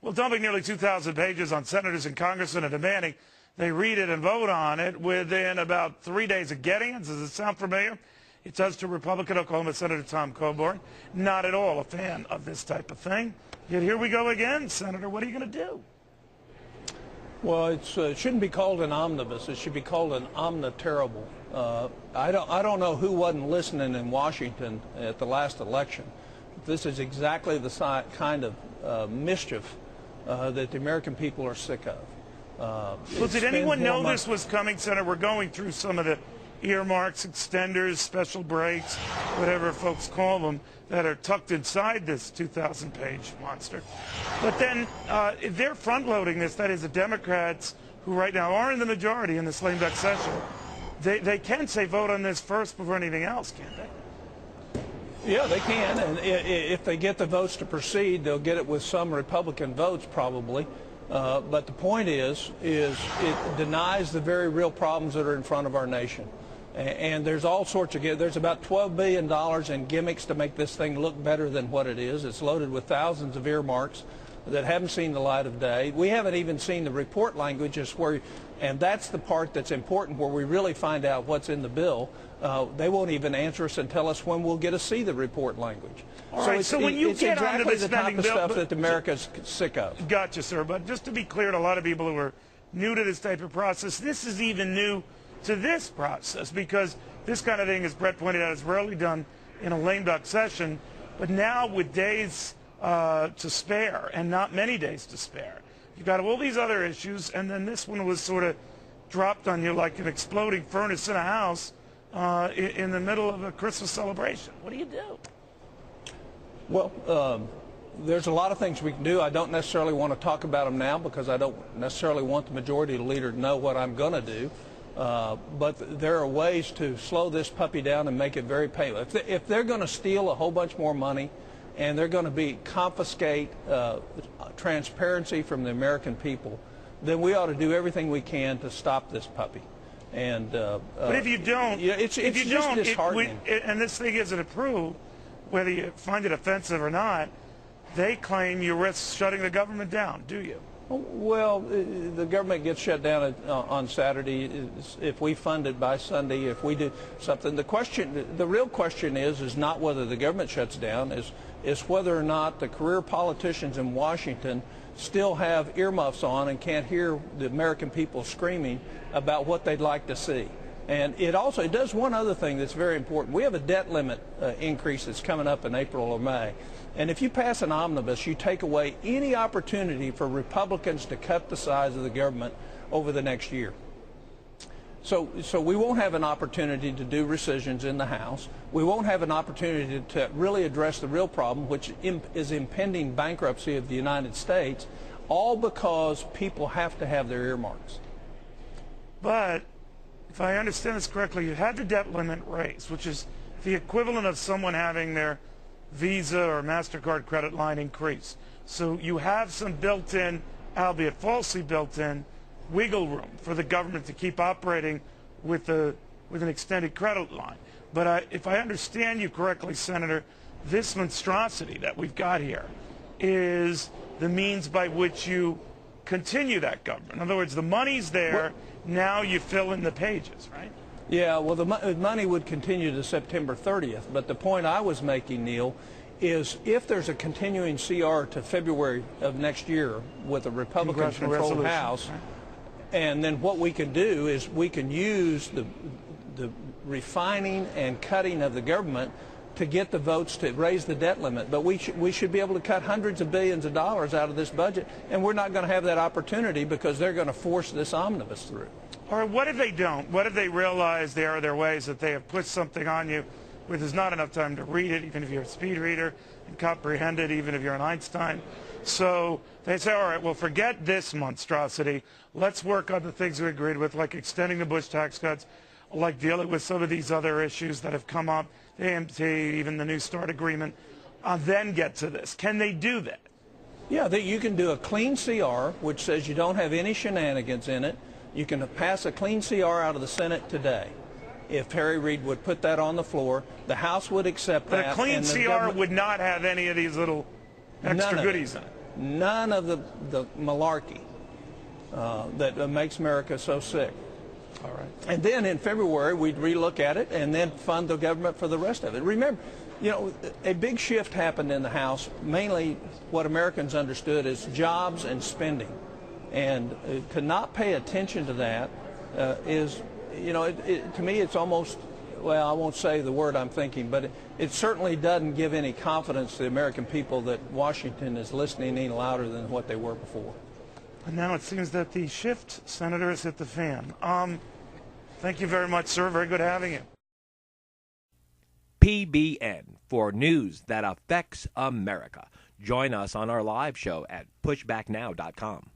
Well, dumping nearly 2,000 pages on senators and congressmen and demanding they read it and vote on it within about 3 days of getting it. Does it sound familiar? It does to Republican Oklahoma Senator Tom Coburn. Not at all a fan of this type of thing. Yet here we go again, Senator. What are you going to do? Well, it shouldn't be called an omnibus. It should be called an omniterrible. I don't know who wasn't listening in Washington at the last election. This is exactly the kind of mischief that the American people are sick of. Well, did anyone know this was coming, Senator? We're going through some of the earmarks, extenders, special breaks, whatever folks call them, that are tucked inside this 2,000-page monster. But then they're front-loading this. That is, the Democrats, who right now are in the majority in this lame duck session, they can say vote on this first before anything else, can't they? Yeah, they can, and if they get the votes to proceed, they'll get it with some Republican votes probably. But the point is it denies the very real problems that are in front of our nation. And there's all sorts of, there's about $12 billion in gimmicks to make this thing look better than what it is. It's loaded with thousands of earmarks that haven't seen the light of day. We haven't even seen the report languages and that's the part that's important, where we really find out what's in the bill. They won't even answer us and tell us when we'll get to see the report language. All right, so when you get exactly onto this the type spending of bill, stuff that America's sick of. Gotcha, sir. But just to be clear to a lot of people who are new to this type of process, this is even new to this process, because this kind of thing, as Brett pointed out, is rarely done in a lame duck session. But now with days to spare, and not many days to spare, you've got all these other issues, and then this one was sort of dropped on you like an exploding furnace in a house in the middle of a Christmas celebration. What do you do? Well, there's a lot of things we can do. I don't necessarily want to talk about them now because I don't necessarily want the majority leader to know what I'm going to do. But there are ways to slow this puppy down and make it very painful. If they're going to steal a whole bunch more money and they're going to confiscate transparency from the American people, then we ought to do everything we can to stop this puppy. And but if you don't, it's just disheartening. And this thing isn't approved, whether you find it offensive or not, they claim you risk shutting the government down, do you? Well, the government gets shut down on Saturday if we fund it by Sunday, if we do something. The real question is not whether the government shuts down, is whether or not the career politicians in Washington still have earmuffs on and can't hear the American people screaming about what they'd like to see. And it does one other thing that's very important. We have a debt limit increase that's coming up in April or May. And if you pass an omnibus, you take away any opportunity for Republicans to cut the size of the government over the next year. So we won't have an opportunity to do rescissions in the House. We won't have an opportunity to really address the real problem, which is impending bankruptcy of the United States, all because people have to have their earmarks. But if I understand this correctly, you had the debt limit raised, which is the equivalent of someone having their Visa or MasterCard credit line increase. So you have some built-in, albeit falsely built-in, wiggle room for the government to keep operating with an extended credit line. But if I understand you correctly, Senator, this monstrosity that we've got here is the means by which you continue that government. In other words, the money's there, now you fill in the pages, right? Yeah, well, the money would continue to September 30th, but the point I was making, Neil, is if there's a continuing CR to February of next year with a Republican-controlled House, right, and then what we can do is we can use the refining and cutting of the government to get the votes to raise the debt limit. But we should be able to cut hundreds of billions of dollars out of this budget, and we're not going to have that opportunity because they're going to force this omnibus through. Or what if they don't? What if they realize there are ways that they have put something on you where there's not enough time to read it, even if you're a speed reader, and comprehend it, even if you're an Einstein? So they say, all right, well, forget this monstrosity. Let's work on the things we agreed with, like extending the Bush tax cuts, like dealing with some of these other issues that have come up, the AMT, even the New START agreement, then get to this. Can they do that? Yeah, you can do a clean CR, which says you don't have any shenanigans in it. You can pass a clean CR out of the Senate today. If Harry Reid would put that on the floor, the House would accept that. But a clean CR would not have any of these little extra goodies in it. None of the malarkey that makes America so sick. All right. And then in February, we'd relook at it and then fund the government for the rest of it. Remember, a big shift happened in the House, mainly what Americans understood as jobs and spending. And to not pay attention to that is, to me, it's almost, well, I won't say the word I'm thinking, but it certainly doesn't give any confidence to the American people that Washington is listening any louder than what they were before. And now it seems that the shift, Senator, has hit the fan. Thank you very much, sir. Very good having you. PBN, for news that affects America. Join us on our live show at pushbacknow.com.